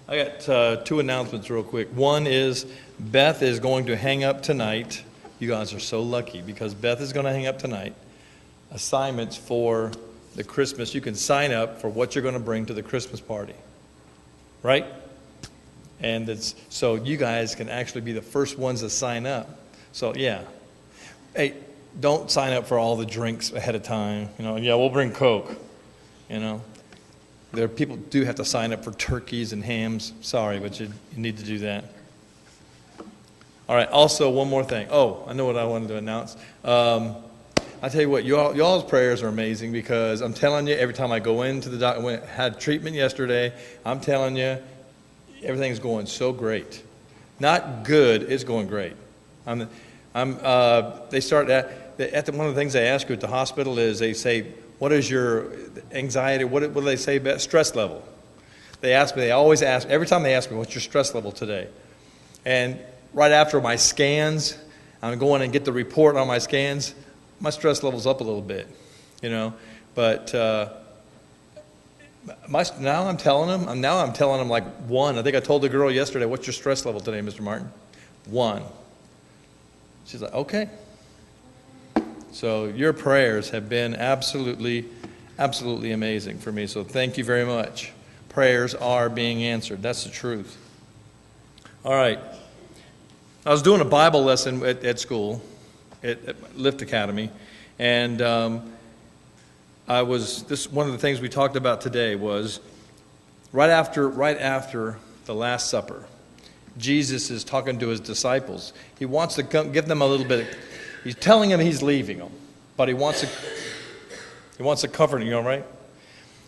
I got two announcements real quick. One is Beth is going to hang up tonight. You guys are so lucky because Beth is going to hang up tonight assignments for the Christmas. You can sign up for what you're going to bring to the Christmas party, right? And it's so you guys can actually be the first ones to sign up. So yeah, hey, don't sign up for all the drinks ahead of time. Yeah, we'll bring Coke. There are people do have to sign up for turkeys and hams. Sorry, but you need to do that. All right. Also, one more thing. Oh, I know what I wanted to announce. I tell you what, y'all's prayers are amazing because I'm telling you, every time I go into the doctor, I had treatment yesterday. I'm telling you, everything's going so great. Not good, it's going great. They start one of the things they ask you at the hospital is they say, what is your anxiety? What do they say about stress level? They always ask, every time they ask me, what's your stress level today? And right after my scans, I'm going and get the report on my scans, my stress level's up a little bit, But now I'm telling them like 1. I think I told the girl yesterday, what's your stress level today, Mr. Martin? 1. She's like, okay. So your prayers have been absolutely amazing for me. So thank you very much. Prayers are being answered. That's the truth. All right. I was doing a Bible lesson at school, at Lift Academy, and one of the things we talked about today was right after the Last Supper, Jesus is talking to his disciples. He wants to give them a little bit. He's telling them he's leaving them, but he wants to comfort them, right?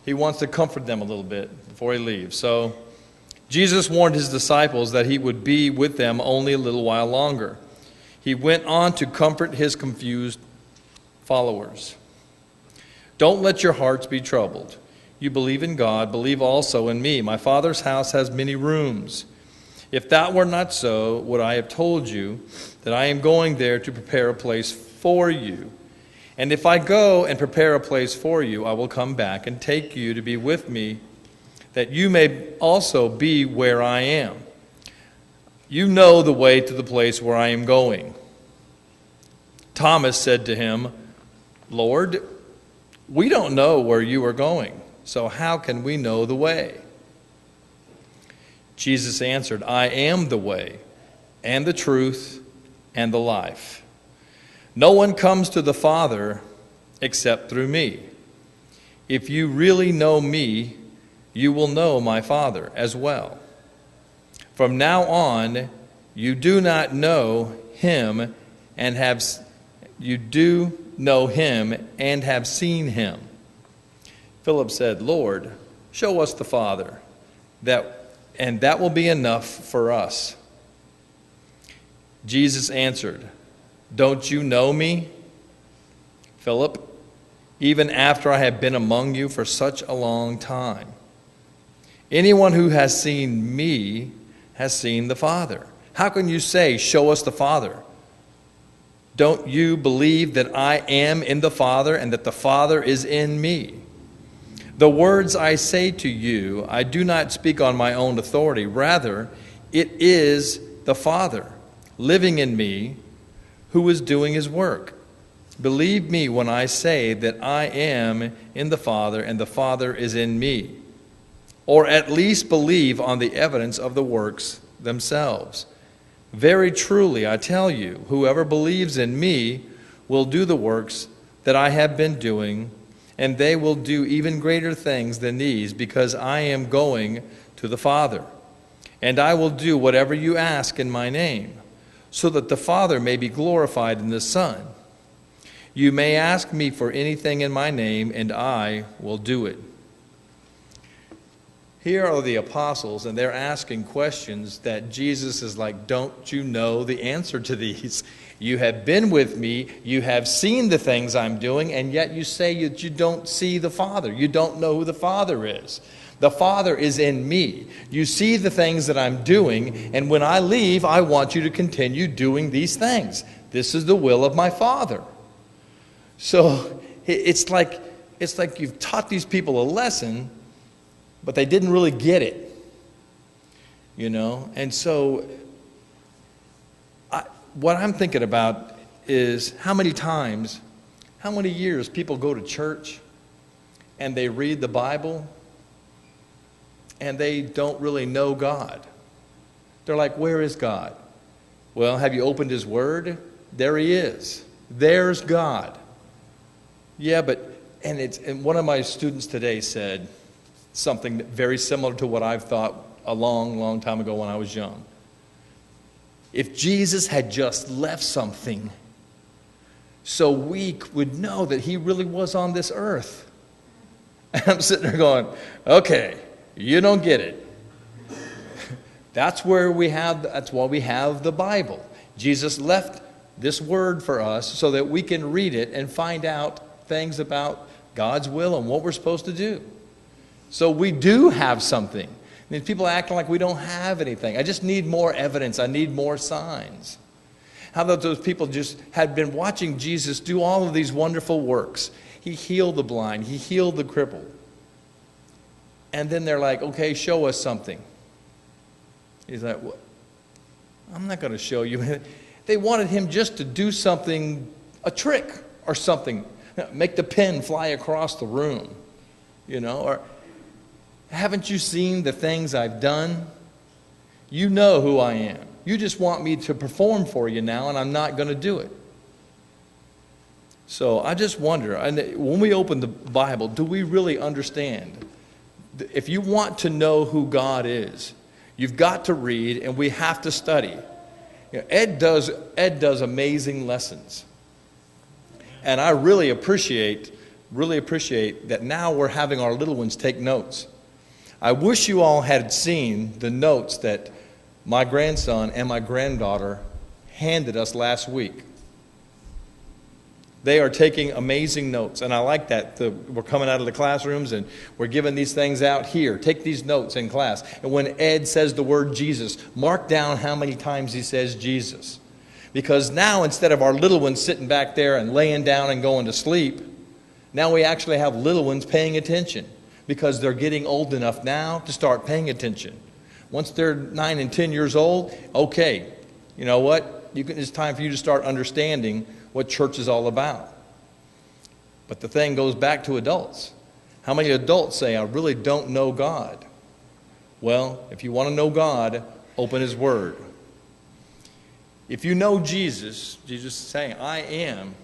He wants to comfort them a little bit before he leaves. So Jesus warned his disciples that he would be with them only a little while longer. He went on to comfort his confused followers. Don't let your hearts be troubled. You believe in God, believe also in me. My Father's house has many rooms. If that were not so, would I have told you that I am going there to prepare a place for you? And if I go and prepare a place for you, I will come back and take you to be with me, that you may also be where I am. You know the way to the place where I am going. Thomas said to him, Lord, we don't know where you are going, so how can we know the way? Jesus answered, I am the way, and the truth, and the life. No one comes to the Father except through me. If you really know me, you will know my Father as well. From now on, you do not know him and have seen him. Philip said, Lord, show us the Father, and that will be enough for us. Jesus answered, don't you know me, Philip, even after I have been among you for such a long time? Anyone who has seen me has seen the Father. How can you say, show us the Father? Don't you believe that I am in the Father and that the Father is in me? The words I say to you, I do not speak on my own authority. Rather, it is the Father living in me who is doing his work. Believe me when I say that I am in the Father and the Father is in me. Or at least believe on the evidence of the works themselves. Very truly, I tell you, whoever believes in me will do the works that I have been doing, and they will do even greater things than these, because I am going to the Father. And I will do whatever you ask in my name, so that the Father may be glorified in the Son. You may ask me for anything in my name, and I will do it. Here are the apostles, and they're asking questions that Jesus is like, don't you know the answer to these? You have been with me, you have seen the things I'm doing, and yet you say that you don't see the Father. You don't know who the Father is. The Father is in me. You see the things that I'm doing, and when I leave, I want you to continue doing these things. This is the will of my Father. So it's like you've taught these people a lesson, but they didn't really get it. you know. And so what I'm thinking about is how many times, how many years people go to church and they read the Bible and they don't really know God. They're like, where is God? Well, have you opened His Word? There He is. There's God. Yeah, and one of my students today said something very similar to what I've thought a long, long time ago when I was young. If Jesus had just left something so we would know that He really was on this earth. And I'm sitting there going, okay, you don't get it. That's why we have the Bible. Jesus left this word for us so that we can read it and find out things about God's will and what we're supposed to do. So we do have something. I mean, people acting like we don't have anything. I just need more evidence. I need more signs. How about those people just had been watching Jesus do all of these wonderful works? He healed the blind. He healed the crippled. And then they're like, okay, show us something. He's like, well, I'm not going to show you. They wanted him just to do something, a trick or something. Make the pen fly across the room, you know. Or, haven't you seen the things I've done? You know who I am. You just want me to perform for you now, and I'm not going to do it. So I just wonder, when we open the Bible, do we really understand? If you want to know who God is, you've got to read, and we have to study. You know, Ed does amazing lessons. And I really appreciate that now we're having our little ones take notes. I wish you all had seen the notes that my grandson and my granddaughter handed us last week. They are taking amazing notes, and I like that. We're coming out of the classrooms and we're giving these things out here. Take these notes in class. And when Ed says the word Jesus, mark down how many times he says Jesus. Because now, instead of our little ones sitting back there and laying down and going to sleep, now we actually have little ones paying attention because they're getting old enough now to start paying attention. Once they're 9 and 10 years old, okay, you know what? It's time for you to start understanding what church is all about. But the thing goes back to adults. How many adults say, I really don't know God? Well, if you want to know God, open His Word. If you know Jesus, Jesus is saying, I am.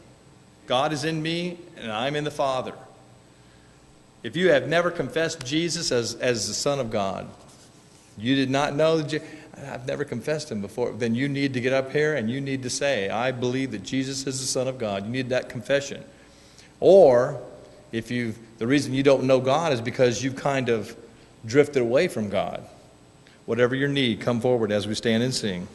God is in me, and I'm in the Father. If you have never confessed Jesus as the Son of God, you did not know that I've never confessed Him before, then you need to get up here and you need to say, I believe that Jesus is the Son of God. You need that confession. Or, the reason you don't know God is because you've kind of drifted away from God. Whatever your need, come forward as we stand and sing.